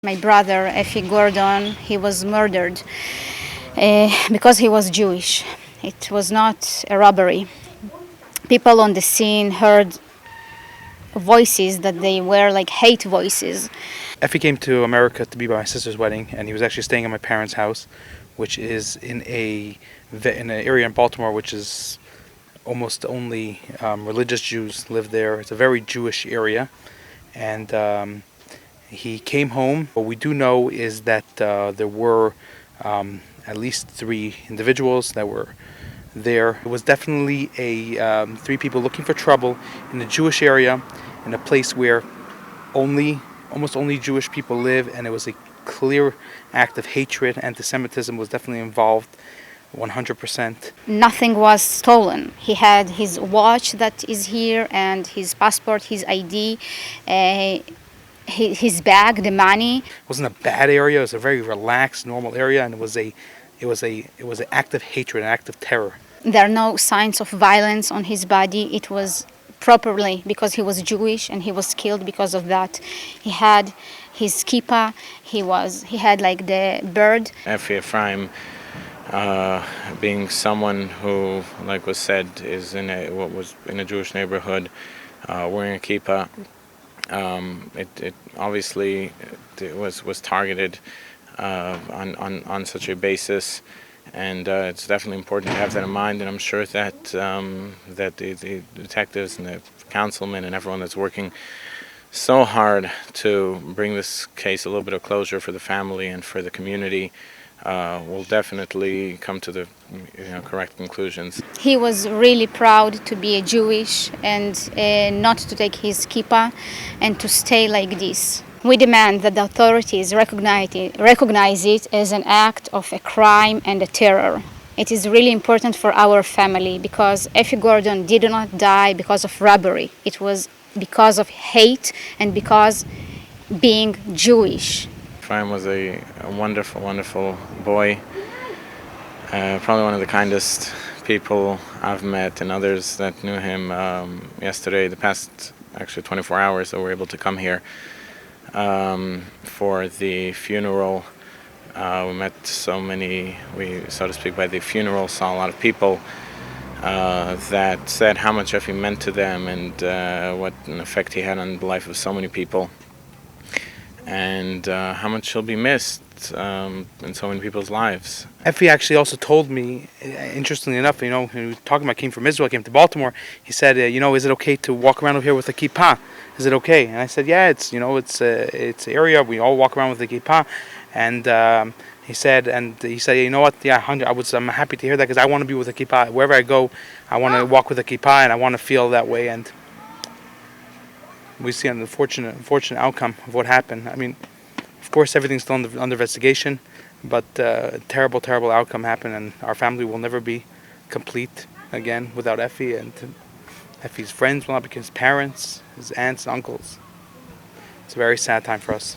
My brother, Ephraim Gordon, he was murdered because he was Jewish. It was not a robbery. People on the scene heard voices that they were like hate voices. Effie came to America to be by my sister's wedding, and he was actually staying at my parents' house, which is in an area in Baltimore which is almost only religious Jews live there. It's a very Jewish area, and he came home. What we do know is that there were at least 3 individuals that were there. It was definitely a 3 people looking for trouble in the Jewish area, in a place where almost only Jewish people live, and it was a clear act of hatred. Anti-Semitism was definitely involved, 100%. Nothing was stolen. He had his watch that is here and his passport, his ID, his bag, the money. It wasn't a bad area. It was a very relaxed, normal area, and it was an act of hatred, an act of terror. There are no signs of violence on his body. It was properly because he was Jewish and he was killed because of that. He had his kippah. He had like the bird. Ephraim, being someone who, like was said, is in a Jewish neighborhood, wearing a kippah. It obviously was targeted on such a basis, and it's definitely important to have that in mind. And I'm sure that the detectives and the councilmen and everyone that's working so hard to bring this case a little bit of closure for the family and for the community will definitely come to the correct conclusions. He was really proud to be a Jewish and not to take his kippah and to stay like this. We demand that the authorities recognize it as an act of a crime and a terror. It is really important for our family because Ephraim Gordon did not die because of robbery. It was because of hate and because being Jewish. Ephraim was a wonderful, wonderful boy. Probably one of the kindest people I've met, and others that knew him yesterday, the past actually 24 hours that were able to come here for the funeral. We met so to speak, by the funeral, saw a lot of people that said how much Effie meant to them and what an effect he had on the life of so many people, and how much he'll be missed in so many people's lives. Effie actually also told me, interestingly enough, when we were talking about came from Israel, came to Baltimore, he said, is it okay to walk around over here with a kippah? Is it okay? And I said, yeah, it's it's an area, we all walk around with a kippah. And he said, you know what? Yeah, I'm happy to hear that because I want to be with a kippah wherever I go. I want to walk with a kippah, and I want to feel that way. And we see an unfortunate outcome of what happened. I mean, of course, everything's still under investigation, but terrible, terrible outcome happened, and our family will never be complete again without Effie, and Effie's friends will not be his parents, his aunts and uncles. It's a very sad time for us.